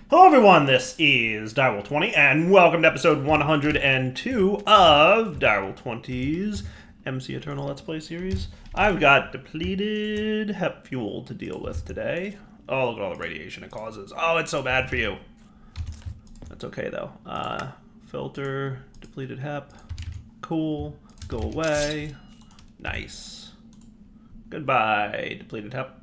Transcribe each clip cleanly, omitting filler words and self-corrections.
Hello everyone, this is Direwolf20, and welcome to episode 102 of Direwolf20's MCEternal Let's Play series. I've got depleted HEP fuel to deal with today. Oh, look at all the radiation it causes. Oh, it's so bad for you. That's okay though. Filter, depleted HEP, cool, go away, nice. Goodbye, depleted HEP.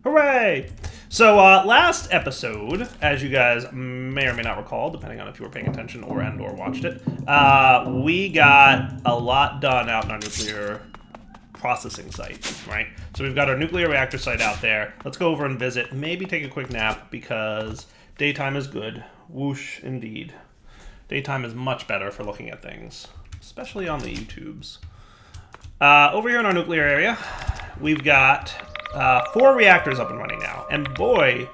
Hooray! So, last episode, as you guys may or may not recall, depending on if you were paying attention or watched it, we got a lot done out in our nuclear processing site, right? So we've got our nuclear reactor site out there. Let's go over and visit, maybe take a quick nap, because daytime is good. Whoosh, indeed. Daytime is much better for looking at things, especially on the YouTubes. Over here in our nuclear area, we've got 4 reactors up and running now, and boy,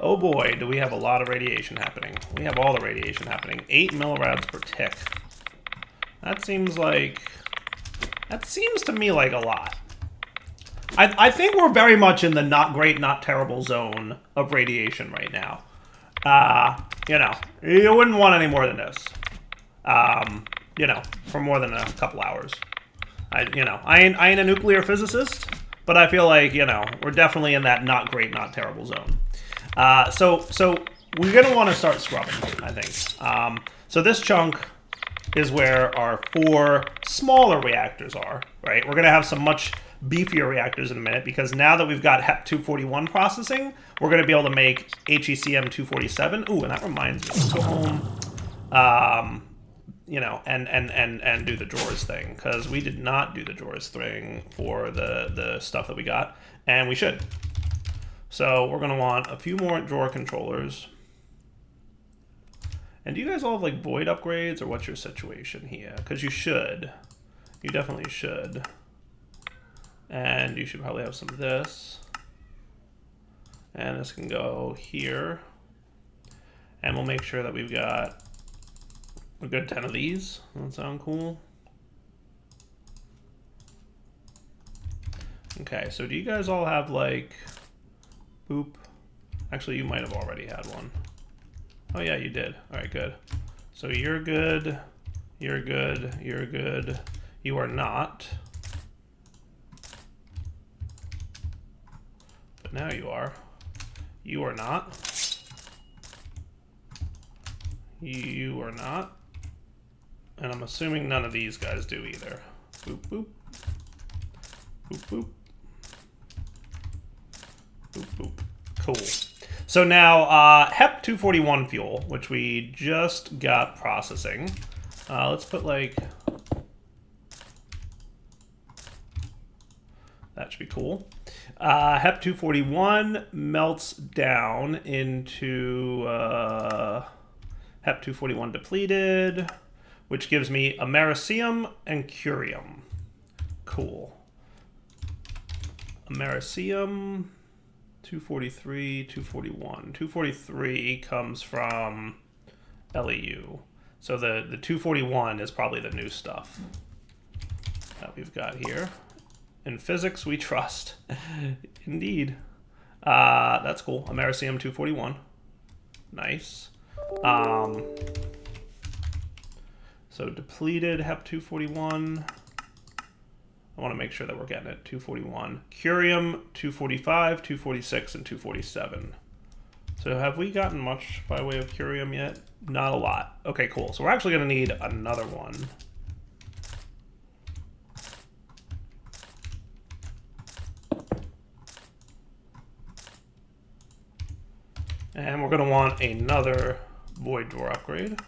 oh boy, do we have a lot of radiation happening. We have all the radiation happening. 8 millirads per tick. That seems to me like a lot. I think we're very much in the not great, not terrible zone of radiation right now. You know, you wouldn't want any more than this. You know, for more than a couple hours. I ain't a nuclear physicist, but I feel like, you know, we're definitely in that not great, not terrible zone. So we're going to want to start scrubbing, I think. So this chunk is where our 4 smaller reactors are, right? We're going to have some much beefier reactors in a minute, because now that we've got HEP241 processing, we're going to be able to make HECM 247. Ooh, and that reminds me, let's go home. You know, and do the drawers thing, because we did not do the drawers thing for the stuff that we got, and we should. So we're gonna want a few more drawer controllers. And do you guys all have like void upgrades, or what's your situation here? Because you should. You definitely should. And you should probably have some of this. And this can go here. And we'll make sure that we've got a good 10 of these. That sound cool? Okay, so do you guys all have like, boop. Actually, you might have already had one. Oh yeah, you did. All right, good. So you're good, you're good, you're good. You are not. But now you are. You are not. You are not. And I'm assuming none of these guys do either. Boop, boop. Boop, boop. Boop, boop. Cool. So now, HEP241 fuel, which we just got processing. Let's put like... That should be cool. HEP241 melts down into HEP241 depleted, which gives me Americium and Curium. Cool. Americium, 243, 241. 243 comes from LEU. So the 241 is probably the new stuff that we've got here. In physics, we trust. Indeed. That's cool. Americium 241. Nice. So depleted HEP241. I want to make sure that we're getting it. 241. Curium 245, 246, and 247. So have we gotten much by way of Curium yet? Not a lot. Okay, cool. So we're actually going to need another one. And we're going to want another void drawer upgrade.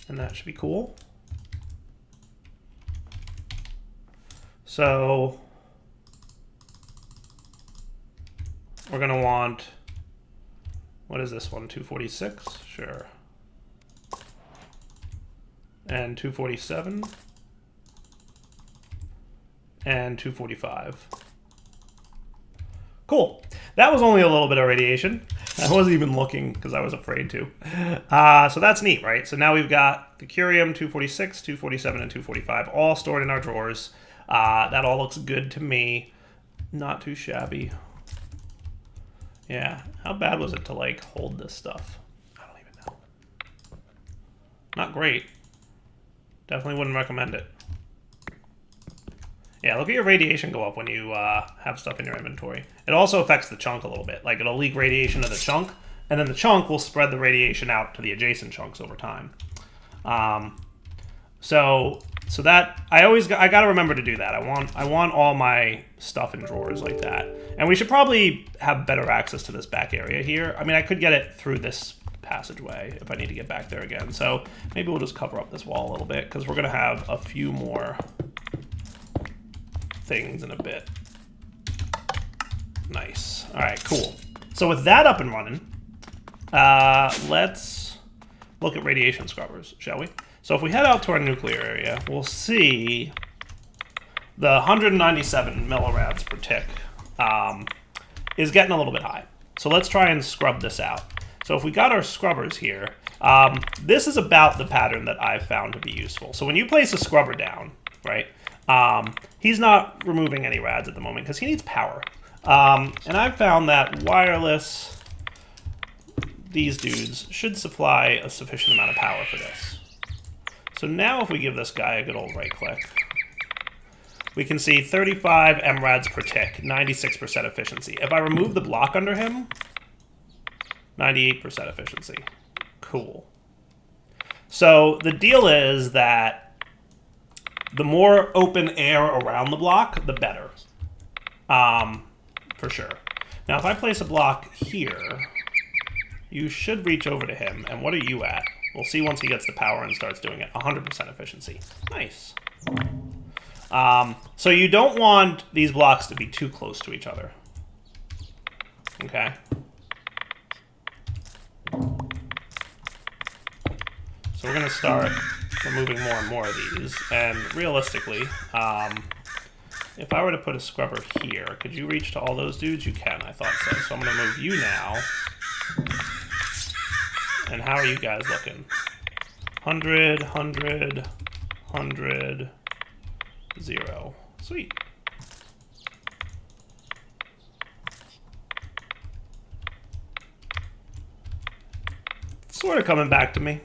And that should be cool. So we're going to want, what is this one, 246? Sure. And 247. And 245. Cool. That was only a little bit of radiation. I wasn't even looking because I was afraid to. So that's neat, right? So now we've got the Curium 246, 247, and 245 all stored in our drawers. That all looks good to me. Not too shabby. Yeah, how bad was it to, like, hold this stuff? I don't even know. Not great. Definitely wouldn't recommend it. Yeah, look at your radiation go up when you have stuff in your inventory. It also affects the chunk a little bit. Like, it'll leak radiation to the chunk, and then the chunk will spread the radiation out to the adjacent chunks over time. So that I gotta remember to do that. I want all my stuff in drawers like that. And we should probably have better access to this back area here. I mean, I could get it through this passageway if I need to get back there again. So maybe we'll just cover up this wall a little bit, because we're gonna have a few more things in a bit. Nice. All right, cool. So with that up and running, let's look at radiation scrubbers, shall we? So if we head out to our nuclear area, we'll see the 197 millirads per tick is getting a little bit high. So let's try and scrub this out. So if we got our scrubbers here, this is about the pattern that I've found to be useful. So when you place a scrubber down, right, he's not removing any rads at the moment because he needs power. And I've found that wireless, these dudes, should supply a sufficient amount of power for this. So now if we give this guy a good old right click, we can see 35 mrads per tick, 96% efficiency. If I remove the block under him, 98% efficiency. Cool. So the deal is that the more open air around the block, the better. For sure. Now if I place a block here, you should reach over to him. And what are you at? We'll see once he gets the power and starts doing it. 100% efficiency. Nice. So you don't want these blocks to be too close to each other. Okay. So we're going to start removing more and more of these. And realistically, if I were to put a scrubber here, could you reach to all those dudes? You can, I thought so. So I'm going to move you now. And how are you guys looking? 100, 100, 100, 0. Sweet. Sort of coming back to me.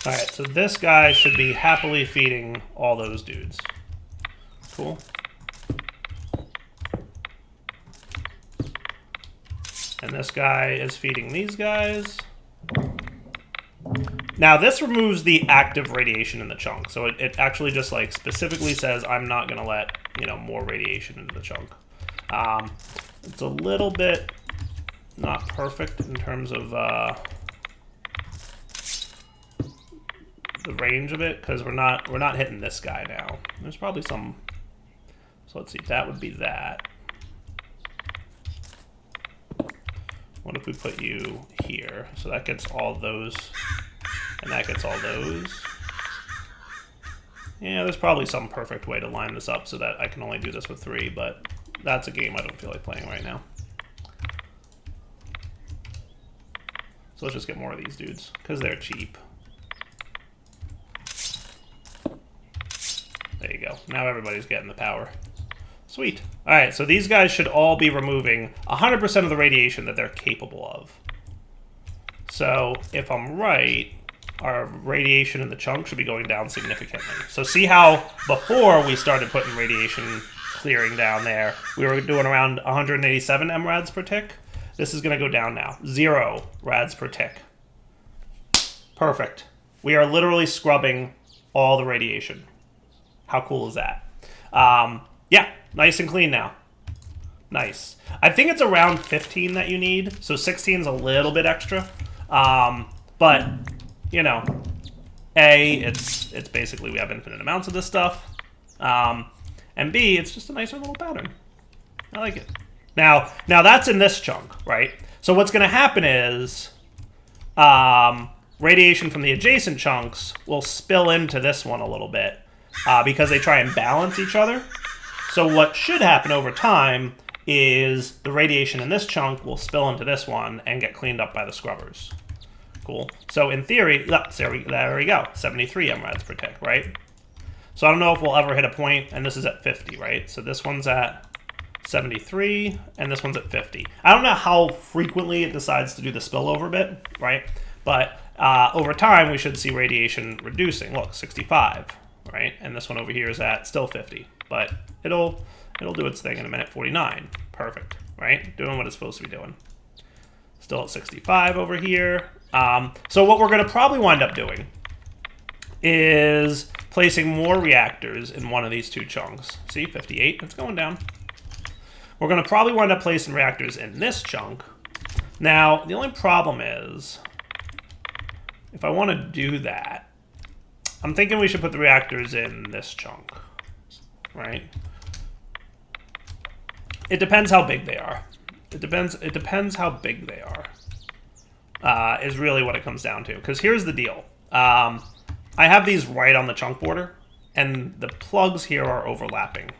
Alright, so this guy should be happily feeding all those dudes. Cool. And this guy is feeding these guys. Now, this removes the active radiation in the chunk. So it actually just, like, specifically says, I'm not going to let, you know, more radiation into the chunk. It's a little bit not perfect in terms of the range of it, because we're not hitting this guy now. There's probably some. So let's see. That would be that. What if we put you here? So that gets all those, and that gets all those. Yeah, there's probably some perfect way to line this up so that I can only do this with 3, but that's a game I don't feel like playing right now. So let's just get more of these dudes, because they're cheap. There you go. Now everybody's getting the power. Sweet. Alright, so these guys should all be removing 100% of the radiation that they're capable of. So, if I'm right, our radiation in the chunk should be going down significantly. So see how before we started putting radiation clearing down there, we were doing around 187 mrads per tick? This is going to go down now. 0 rads per tick. Perfect. We are literally scrubbing all the radiation. How cool is that? Yeah, nice and clean now. Nice. I think it's around 15 that you need, so 16 is a little bit extra. But, you know, A, it's basically we have infinite amounts of this stuff. And B, it's just a nicer little pattern. I like it. Now that's in this chunk, right? So what's going to happen is radiation from the adjacent chunks will spill into this one a little bit because they try and balance each other. So what should happen over time is the radiation in this chunk will spill into this one and get cleaned up by the scrubbers. Cool. So in theory, there we go, 73 mrads per tick, right? So I don't know if we'll ever hit a point, and this is at 50, right? So this one's at 73, and this one's at 50. I don't know how frequently it decides to do the spillover bit, right? But over time, we should see radiation reducing. Look, 65, right? And this one over here is at still 50, but it'll do its thing in a minute. 49, perfect, right? Doing what it's supposed to be doing. Still at 65 over here. So what we're going to probably wind up doing is placing more reactors in one of these two chunks. See, 58, it's going down. We're going to probably wind up placing reactors in this chunk. Now, the only problem is, if I want to do that, I'm thinking we should put the reactors in this chunk, right? It depends how big they are. It depends how big they are, is really what it comes down to. Because here's the deal. I have these right on the chunk border, and the plugs here are overlapping.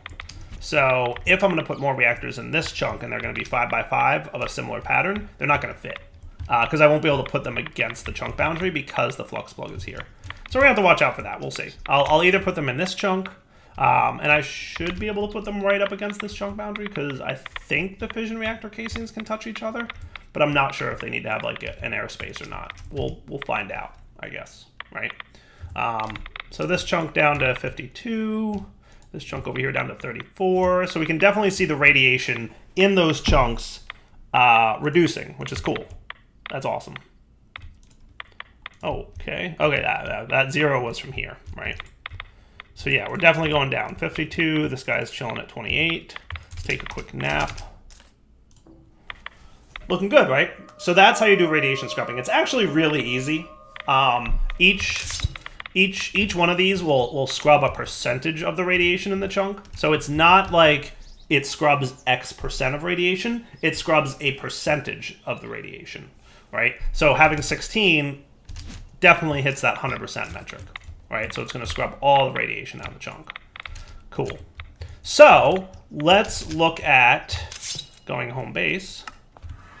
So if I'm going to put more reactors in this chunk, and they're going to be 5 by 5 of a similar pattern, they're not going to fit. Because I won't be able to put them against the chunk boundary because the flux plug is here. So we're going to have to watch out for that. We'll see. I'll either put them in this chunk, and I should be able to put them right up against this chunk boundary because I think the fission reactor casings can touch each other, but I'm not sure if they need to have like an airspace or not. We'll find out, I guess, right? So this chunk down to 52, this chunk over here down to 34. So we can definitely see the radiation in those chunks reducing, which is cool. That's awesome. Okay, that 0 was from here, right? So yeah, we're definitely going down. 52, this guy's chilling at 28. Let's take a quick nap. Looking good, right? So that's how you do radiation scrubbing. It's actually really easy. Each one of these will scrub a percentage of the radiation in the chunk. So it's not like it scrubs X% of radiation. It scrubs a percentage of the radiation, right? So having 16 definitely hits that 100% metric, right? So it's going to scrub all the radiation out of the chunk. Cool. So let's look at going home base.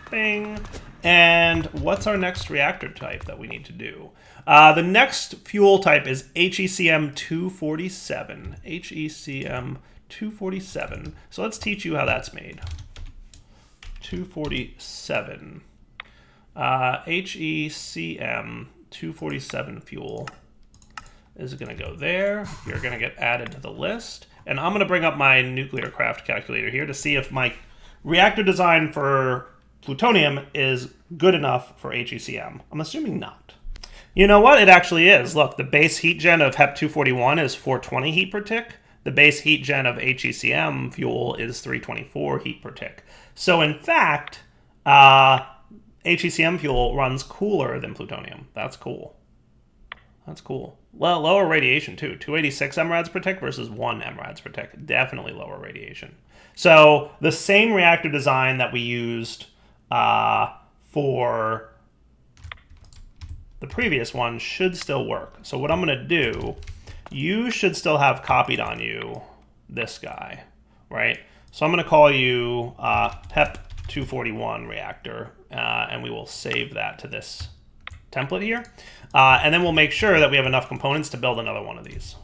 Bing. And what's our next reactor type that we need to do? The next fuel type is HECM 247. HECM 247. So let's teach you how that's made. 247. HECM 247 fuel is going to go there. You're going to get added to the list. And I'm going to bring up my nuclear craft calculator here to see if my reactor design for plutonium is good enough for HECM. I'm assuming not. You know what? It actually is. Look, the base heat gen of HEP241 is 420 heat per tick. The base heat gen of HECM fuel is 324 heat per tick. So in fact, HECM fuel runs cooler than plutonium. That's cool. That's cool. Well, lower radiation too. 286 mrads per tick versus 1 mrads per tick. Definitely lower radiation. So the same reactor design that we used for the previous one should still work. So what I'm going to do, you should still have copied on you this guy, right? So I'm going to call you HEP241 reactor, and we will save that to this template here. And then we'll make sure that we have enough components to build another one of these.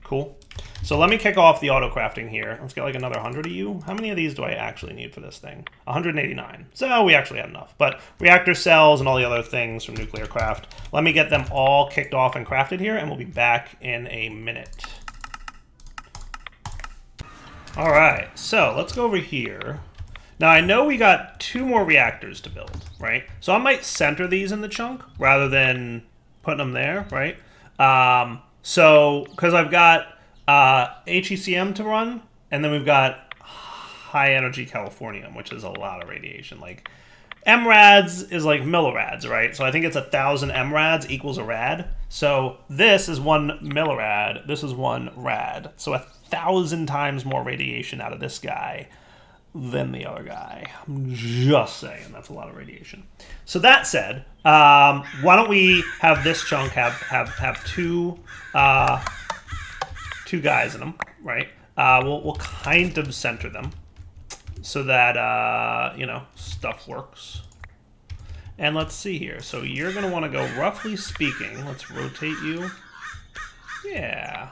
Cool. So let me kick off the auto crafting here. Let's get like another 100 of you. How many of these do I actually need for this thing? 189. So we actually have enough. But reactor cells and all the other things from nuclear craft, let me get them all kicked off and crafted here, and we'll be back in a minute. All right, so let's go over here. Now I know we got 2 more reactors to build, right? So I might center these in the chunk rather than putting them there, right? So, because I've got HECM to run, and then we've got high energy californium, which is a lot of radiation. Like mrads is like millirads, right? So I think it's 1,000 mrads equals a rad. So this is 1 millirad, this is 1 rad. So 1,000 times more radiation out of this guy than the other guy. I'm just saying, that's a lot of radiation. So that said, why don't we have this chunk have two guys in them, right? We'll kind of center them. so that, you know, stuff works. And let's see here. So you're going to want to go, roughly speaking, let's rotate you. Yeah.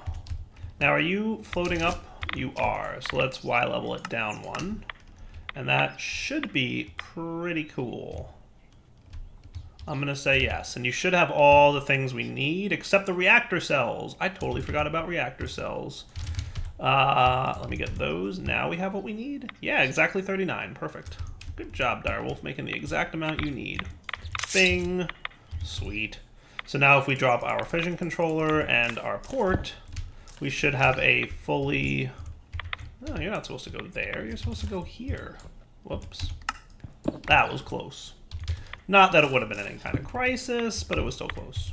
Now, are you floating up? You are. So let's Y level it down 1. And that should be pretty cool. I'm going to say yes. And you should have all the things we need, except the reactor cells. I totally forgot about reactor cells. Let me get those. Now we have what we need. Yeah, exactly 39. Perfect. Good job, Direwolf, making the exact amount you need. Bing. Sweet. So now if we drop our fission controller and our port, we should have a fully... No, you're not supposed to go there. You're supposed to go here. Whoops. That was close. Not that it would have been any kind of crisis, but it was still close.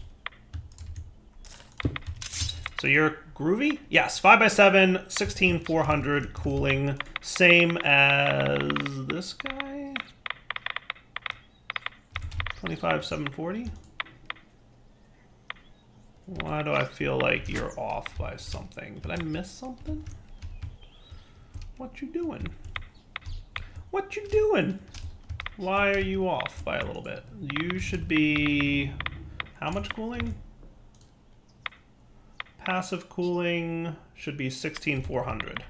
So you're groovy? Yes, 5x7, 16400 cooling. Same as this guy? 25740? Why do I feel like you're off by something? Did I miss something? What you doing? What you doing? Why are you off by a little bit? You should be... How much cooling? Passive cooling should be 16400.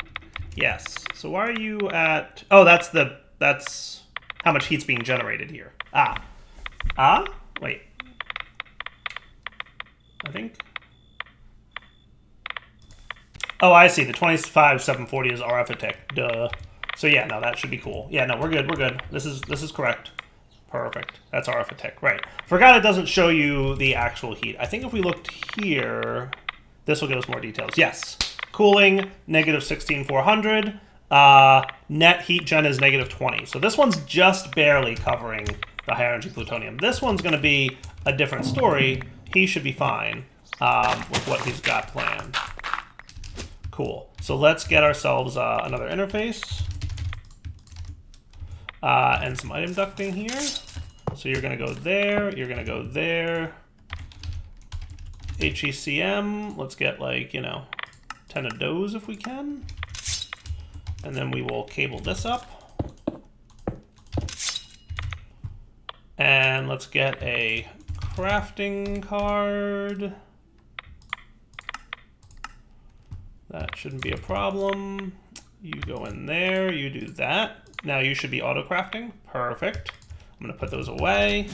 Yes. So why are you at... Oh, that's how much heat's being generated here. Wait. I think. Oh, I see. The 25740 is RF attack. Duh. So yeah, no, that should be cool. Yeah, no, we're good. We're good. This is correct. Perfect. That's RF attack. Right. Forgot it doesn't show you the actual heat. I think if we looked here, this will give us more details. Yes. Cooling, negative 16400. Net heat gen is negative 20. So this one's just barely covering the high energy plutonium. This one's going to be a different story. He should be fine with what he's got planned. Cool. So let's get ourselves another interface and some item ducting here. So you're going to go there. You're going to go there. HECM. Let's get, like, you know, 10 of those if we can. And then we will cable this up. And let's get a crafting card. That shouldn't be a problem. You go in there, you do that. Now you should be auto-crafting. Perfect. I'm going to put those away.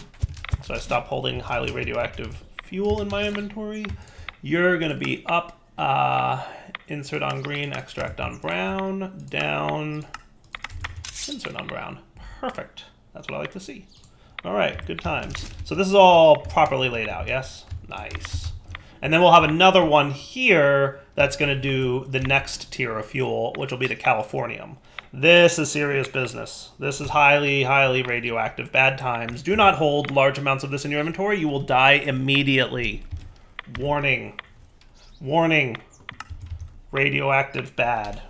So I stop holding highly radioactive fuel in my inventory. You're going to be up, insert on green, extract on brown, down, insert on brown. Perfect. That's what I like to see. All right, good times. So this is all properly laid out, yes? Nice. And then we'll have another one here that's going to do the next tier of fuel, which will be the californium. This is serious business. This is highly, highly radioactive. Bad times. Do not hold large amounts of this in your inventory. You will die immediately. Warning. Warning. Radioactive bad.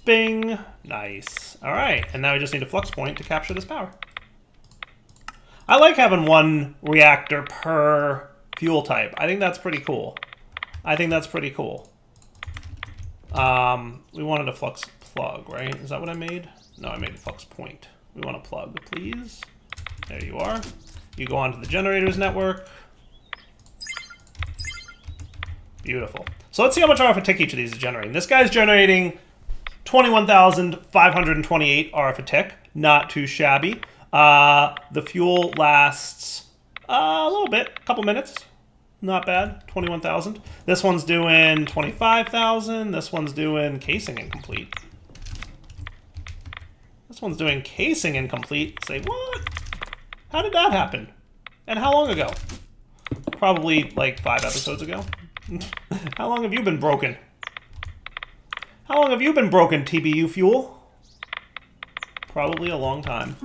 Bing. Nice. All right. And now we just need a flux point to capture this power. I like having one reactor per fuel type. I think that's pretty cool. I think that's pretty cool. We wanted a flux plug, right? Is that what I made? No, I made a flux point. We want a plug, please. There you are. You go onto the generators network. Beautiful. So let's see how much RF a tick each of these is generating. This guy's generating 21,528 RF a tick. Not too shabby. The fuel lasts a little bit, a couple minutes. Not bad, 21,000. This one's doing 25,000. This one's doing casing incomplete. This one's doing casing incomplete. Say, what? How did that happen? And how long ago? Probably like 5 episodes ago. How long have you been broken? How long have you been broken, TBU fuel? Probably a long time.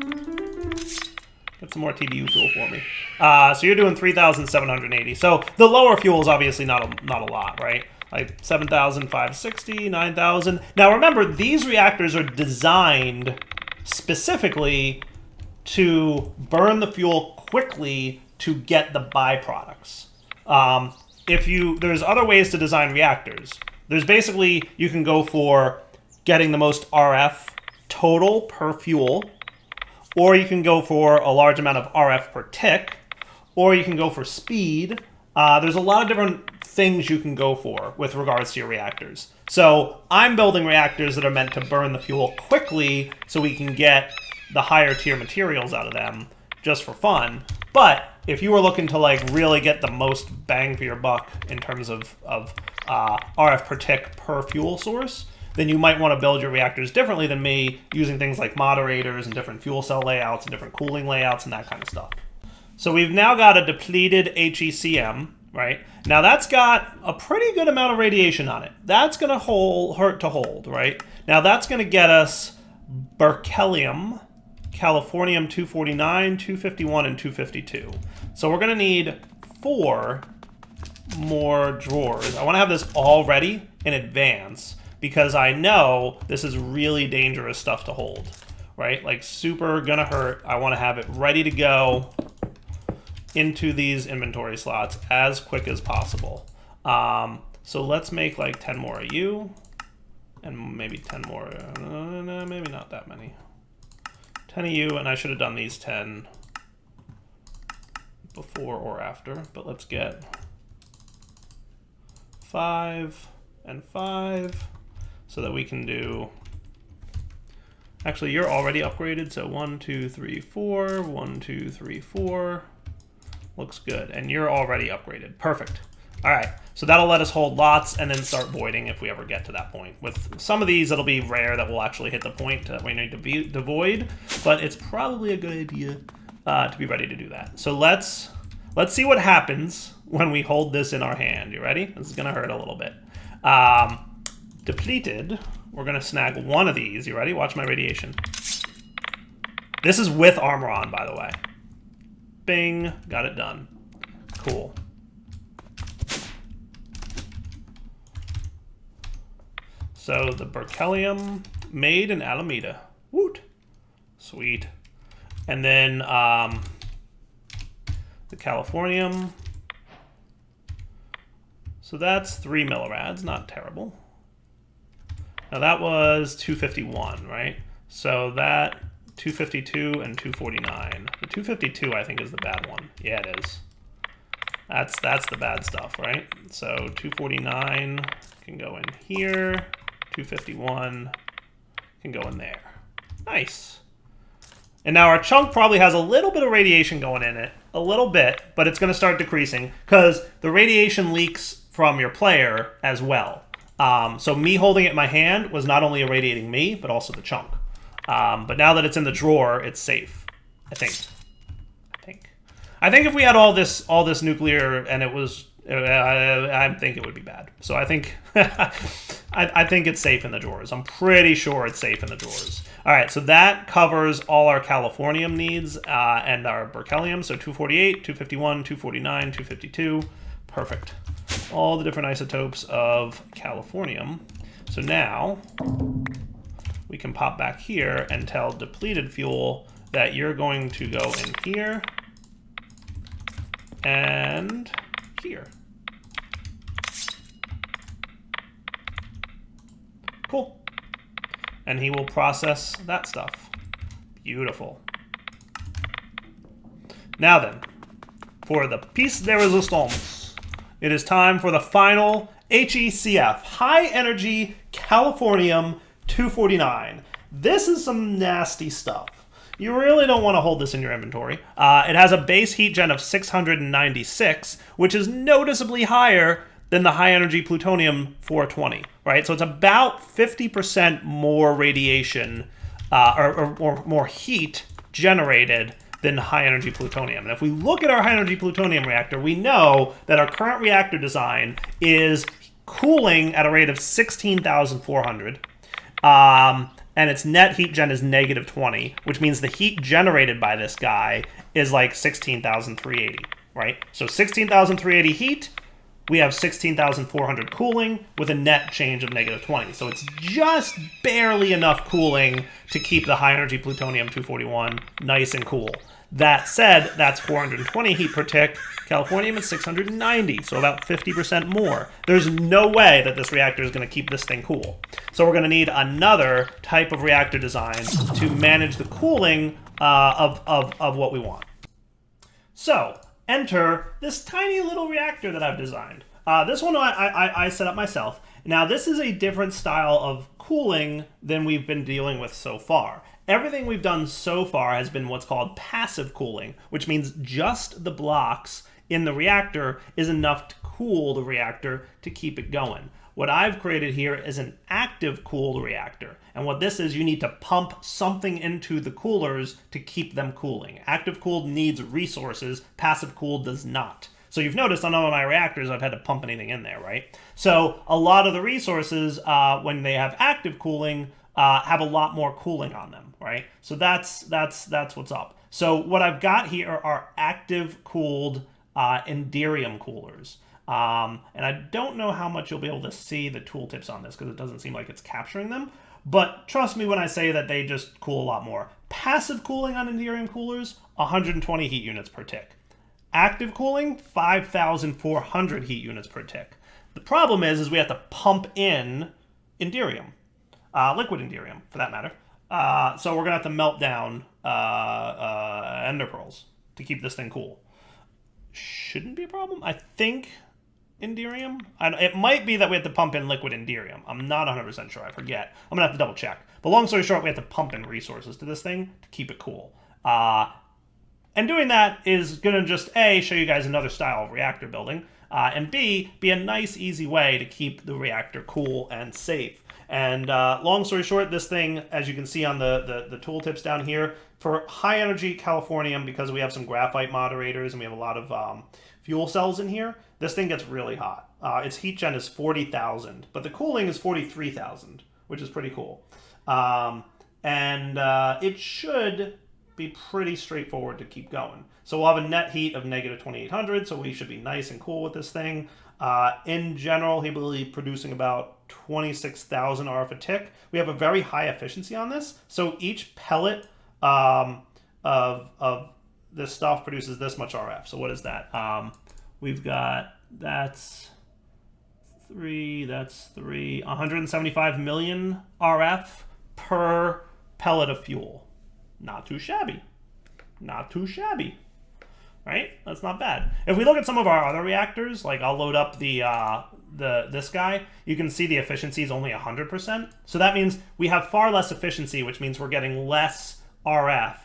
Get some more TBU fuel for me. So you're doing 3,780. So the lower fuel is obviously not a lot, right? Like 7,560, 9,000. Now remember, these reactors are designed specifically to burn the fuel quickly to get the byproducts. There's other ways to design reactors. There's basically, you can go for getting the most RF total per fuel, or you can go for a large amount of RF per tick, or you can go for speed. There's a lot of different things you can go for with regards to your reactors. So I'm building reactors that are meant to burn the fuel quickly so we can get the higher tier materials out of them just for fun. But if you were looking to like really get the most bang for your buck in terms of RF per tick per fuel source, then you might want to build your reactors differently than me, using things like moderators and different fuel cell layouts and different cooling layouts and that kind of stuff. So we've now got a depleted HECM, right? Now that's got a pretty good amount of radiation on it. That's going to hurt to hold, right? Now that's going to get us berkelium, californium 249, 251, and 252. So we're going to need 4 more drawers. I want to have this all ready in advance because I know this is really dangerous stuff to hold, right? Like super gonna hurt. I want to have it ready to go into these inventory slots as quick as possible. So let's make like 10 more of you and maybe 10 more, maybe not that many. 10 of you, and I should have done these 10 before or after, but let's get 5 and 5 so that we can do, actually you're already upgraded, so 1, 2, 3, 4, 1, 2, 3, 4, looks good, and you're already upgraded, perfect. All right, so that'll let us hold lots and then start voiding if we ever get to that point. With some of these, it'll be rare that we'll actually hit the point that we need to void, but it's probably a good idea to be ready to do that. So let's see what happens when we hold this in our hand. You ready? This is gonna hurt a little bit. Depleted, we're gonna snag 1 of these. You ready? Watch my radiation. This is with armor on, by the way. Bing, got it done. Cool. So the berkelium made in Alameda. Woot. Sweet. And then the californium. So that's 3 millirads, not terrible. Now that was 251, right? So that 252 and 249. The 252 I think is the bad one. Yeah, it is. That's the bad stuff, right? So 249 can go in here. 251 can go in there. Nice. And now our chunk probably has a little bit of radiation going in it. A little bit, but it's going to start decreasing because the radiation leaks from your player as well. So me holding it in my hand was not only irradiating me, but also the chunk. But now that it's in the drawer, it's safe. I think if we had all this nuclear and it was, I think it would be bad. So I think I think it's safe in the drawers. I'm pretty sure it's safe in the drawers. All right, so that covers all our californium needs and our berkelium. So 248, 251, 249, 252. Perfect. All the different isotopes of californium. So now we can pop back here and tell depleted fuel that you're going to go in here and here. Cool. And he will process that stuff. Beautiful. Now then, for the piece de resistance, it is time for the final HECF, high energy californium 249. This is some nasty stuff. You really don't want to hold this in your inventory. It has a base heat gen of 696, which is noticeably higher than the high energy plutonium 420, right? So it's about 50% more radiation or more heat generated than high energy plutonium. And if we look at our high energy plutonium reactor, we know that our current reactor design is cooling at a rate of 16,400. And its net heat gen is negative 20, which means the heat generated by this guy is like 16,380, right? So 16,380 heat, we have 16,400 cooling with a net change of -20. So it's just barely enough cooling to keep the high energy plutonium-241 nice and cool. That said, that's 420 heat per tick. Californium is 690, so about 50% more. There's no way that this reactor is going to keep this thing cool. So we're going to need another type of reactor design to manage the cooling of what we want. So enter this tiny little reactor that I've designed. This one I set up myself. Now this is a different style of cooling than we've been dealing with so far. Everything we've done so far has been what's called passive cooling, which means just the blocks in the reactor is enough to cool the reactor to keep it going. What I've created here is an active cooled reactor. And what this is, you need to pump something into the coolers to keep them cooling. Active cooled needs resources, passive cooled does not. So you've noticed on all of my reactors, I've had to pump anything in there, right? So a lot of the resources, when they have active cooling, have a lot more cooling on them, right? So that's what's up. So what I've got here are active cooled Enderium coolers. And I don't know how much you'll be able to see the tooltips on this because it doesn't seem like it's capturing them. But trust me when I say that they just cool a lot more. Passive cooling on Enderium coolers, 120 heat units per tick. Active cooling, 5,400 heat units per tick. The problem is we have to pump in Enderium. Liquid Enderium, for that matter. So we're going to have to melt down ender pearls to keep this thing cool. Shouldn't be a problem. I think Enderium. It might be that we have to pump in liquid Enderium. I'm not 100% sure. I forget. I'm going to have to double check. But long story short, we have to pump in resources to this thing to keep it cool. And doing that is going to just, A, show you guys another style of reactor building, and B, be a nice, easy way to keep the reactor cool and safe. And long story short, this thing, as you can see on the tooltips down here, for high energy californium, because we have some graphite moderators and we have a lot of fuel cells in here, this thing gets really hot. Its heat gen is 40,000, but the cooling is 43,000, which is pretty cool. It should be pretty straightforward to keep going. So we'll have a net heat of -2,800, so we should be nice and cool with this thing. In general, he will be producing about 26,000 RF a tick. We have a very high efficiency on this, so each pellet of this stuff produces this much RF. So what is that? We've got, that's 175 million RF per pellet of fuel. Not too shabby. Not too shabby. Right? That's not bad. If we look at some of our other reactors, like I'll load up this guy, you can see the efficiency is only 100%. So that means we have far less efficiency, which means we're getting less RF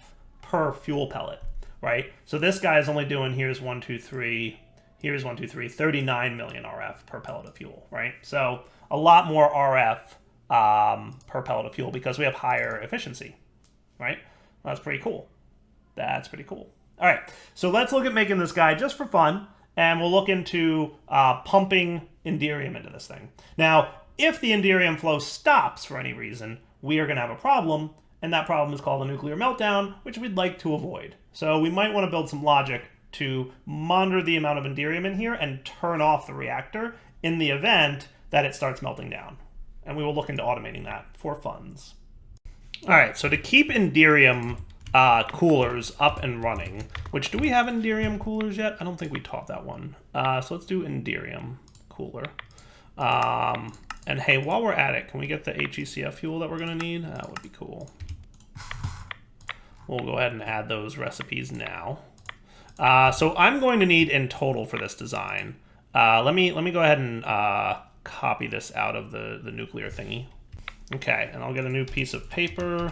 per fuel pellet, right? So this guy is only doing, here's 1, 2, 3, 39 million RF per pellet of fuel, right? So a lot more RF per pellet of fuel because we have higher efficiency, right? That's pretty cool. That's pretty cool. All right, so let's look at making this guy just for fun, and we'll look into pumping Enderium into this thing. Now, if the Enderium flow stops for any reason, we are going to have a problem, and that problem is called a nuclear meltdown, which we'd like to avoid. So we might want to build some logic to monitor the amount of Enderium in here and turn off the reactor in the event that it starts melting down. And we will look into automating that for funds. All right, so to keep Enderium coolers up and running, which, do we have Enderium coolers yet? I don't think we taught that one. So let's do Enderium cooler. And hey, while we're at it, can we get the HECF fuel that we're going to need? That would be cool. We'll go ahead and add those recipes now. So I'm going to need in total for this design. Let me go ahead and copy this out of the nuclear thingy. Okay, and I'll get a new piece of paper.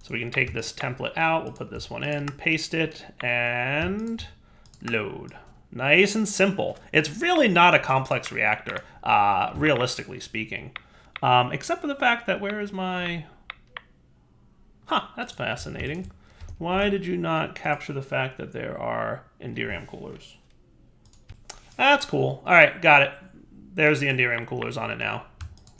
So we can take this template out, we'll put this one in, paste it, and load. Nice and simple. It's really not a complex reactor, realistically speaking. Except for the fact that, where is my... Huh, that's fascinating. Why did you not capture the fact that there are Enderium coolers? That's cool. All right, got it. There's the Enderium coolers on it now.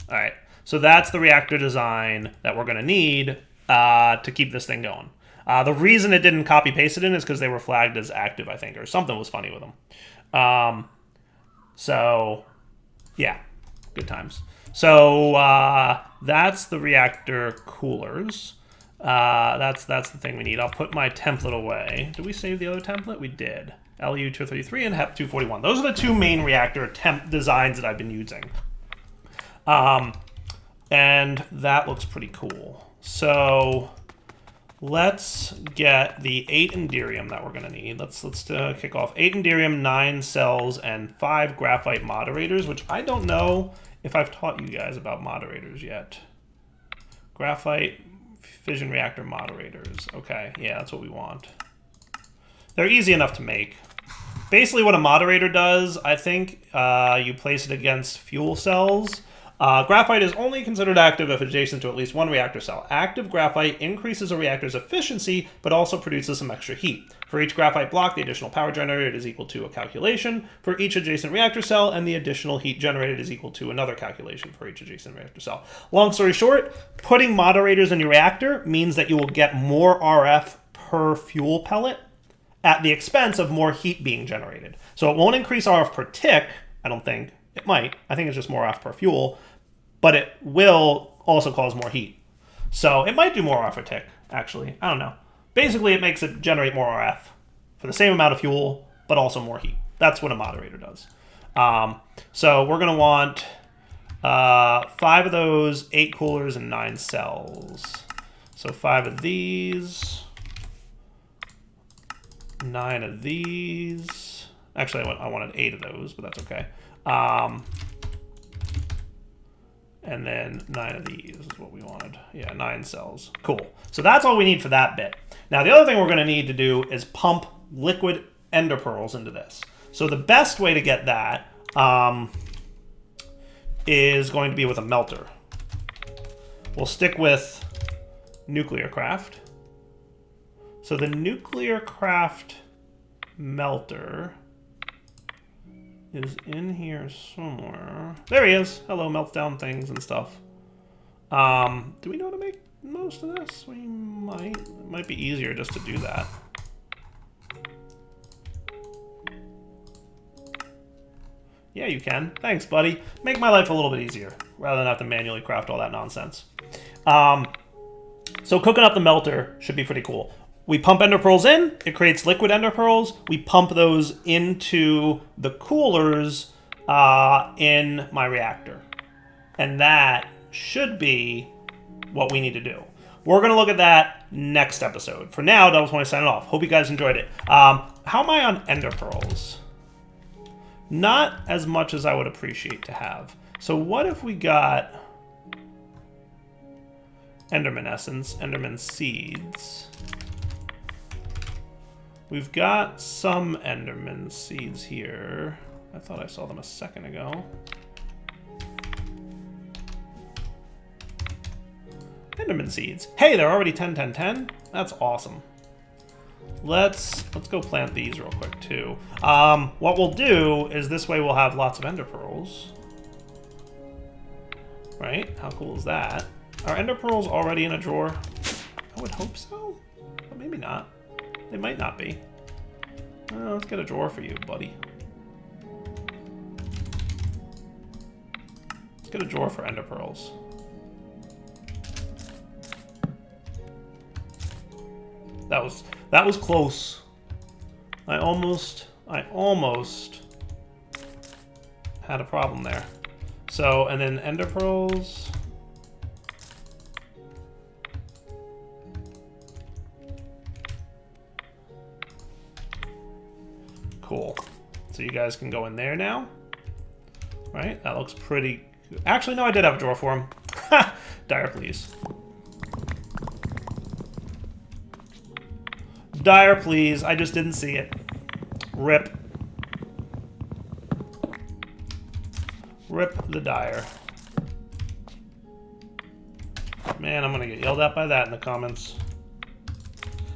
All right, so that's the reactor design that we're gonna need to keep this thing going. The reason it didn't copy paste it in is because they were flagged as active, I think, or something was funny with them. So, yeah, good times. So that's the reactor coolers. That's the thing we need. I'll put my template away. Did we save the other template? We did. LU233 and HEP241. Those are the two main reactor temp designs that I've been using. And that looks pretty cool. So let's get the 8 Enderium that we're going to need. Let's kick off 8 Enderium, 9 cells, and 5 graphite moderators, which I don't know if I've taught you guys about moderators yet. Graphite fission reactor moderators. Okay, yeah, that's what we want. They're easy enough to make. Basically what a moderator does, I think you place it against fuel cells. Graphite is only considered active if adjacent to at least one reactor cell. Active graphite increases a reactor's efficiency, but also produces some extra heat. For each graphite block, the additional power generated is equal to a calculation for each adjacent reactor cell, and the additional heat generated is equal to another calculation for each adjacent reactor cell. Long story short, putting moderators in your reactor means that you will get more RF per fuel pellet at the expense of more heat being generated. So it won't increase RF per tick, I don't think. It might. I think it's just more RF per fuel, but it will also cause more heat. So it might do more RF per tick, actually. I don't know. Basically, it makes it generate more RF for the same amount of fuel, but also more heat. That's what a moderator does. So we're going to want 5 of those, 8 coolers, and 9 cells. So 5 of these, 9 of these. Actually, I wanted 8 of those, but that's okay. And then 9 of these is what we wanted. Yeah, 9 cells. Cool. So that's all we need for that bit. Now, the other thing we're going to need to do is pump liquid ender pearls into this. So the best way to get that is going to be with a melter. We'll stick with nuclear craft. So the nuclear craft melter is in here somewhere. There he is. Hello, melts down things and stuff. Do we know how to make most of this? We might. It might be easier just to do that. Yeah, you can. Thanks, buddy. Make my life a little bit easier, rather than have to manually craft all that nonsense. So cooking up the melter should be pretty cool. We pump ender pearls in, it creates liquid ender pearls. We pump those into the coolers in my reactor. And that should be what we need to do. We're going to look at that next episode. For now, Devil's Point signing off. Hope you guys enjoyed it. How am I on ender pearls? Not as much as I would appreciate to have. So what if we got Enderman essence, Enderman seeds? We've got some Enderman seeds here. I thought I saw them a second ago. Enderman seeds. Hey, they're already 10, 10, 10. That's awesome. Let's go plant these real quick too. What we'll do is this way we'll have lots of ender pearls. Right? How cool is that? Are ender pearls already in a drawer? I would hope so, but maybe not. They might not be. Let's get a drawer for you, buddy. Let's get a drawer for ender pearls. That was close. I almost had a problem there. So, and then ender pearls. Cool. So you guys can go in there now. Right? That looks pretty good. Actually, no, I did have a drawer for him. Dire, please. Dire, please. I just didn't see it. Rip. Rip the Dire. Man, I'm gonna get yelled at by that in the comments.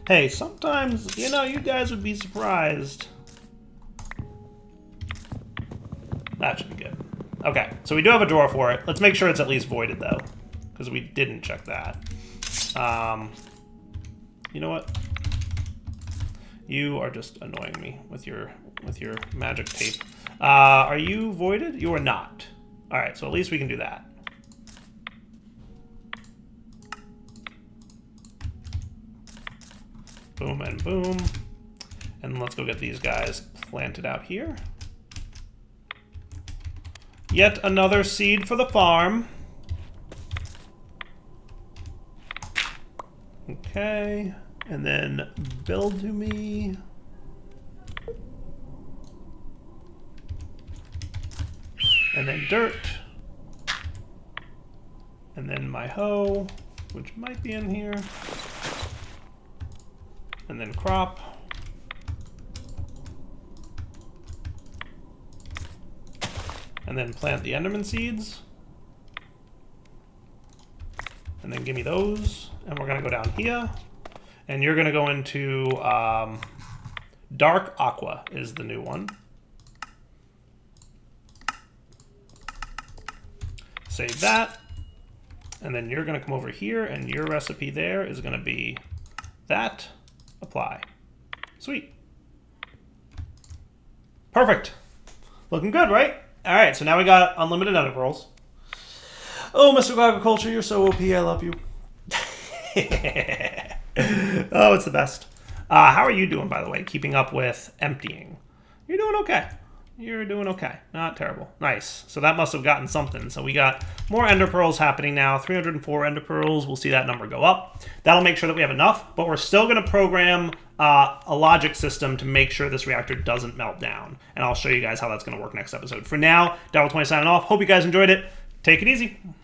Hey, sometimes, you know, you guys would be surprised. That should be good. Okay, so we do have a drawer for it. Let's make sure it's at least voided, though, because we didn't check that. You know what? You are just annoying me with your magic tape. Are you voided? You are not. All right, so at least we can do that. Boom and boom. And let's go get these guys planted out here. Yet another seed for the farm. Okay, and then build to me. And then dirt. And then my hoe, which might be in here. And then crop. And then plant the Enderman seeds. And then give me those. And we're gonna go down here. And you're gonna go into Dark Aqua is the new one. Save that. And then you're gonna come over here and your recipe there is gonna be that. Apply. Sweet. Perfect. Looking good, right? All right, so now we got unlimited ender pearls. Oh, Mr. Agriculture, you're so OP. I love you. Oh, it's the best. How are you doing, by the way, keeping up with emptying? You're doing okay. You're doing okay. Not terrible. Nice. So that must have gotten something. So we got more ender pearls happening now. 304 ender pearls. We'll see that number go up. That'll make sure that we have enough, but we're still going to program a logic system to make sure this reactor doesn't melt down. And I'll show you guys how that's going to work next episode. For now, Devil20 signing off. Hope you guys enjoyed it. Take it easy.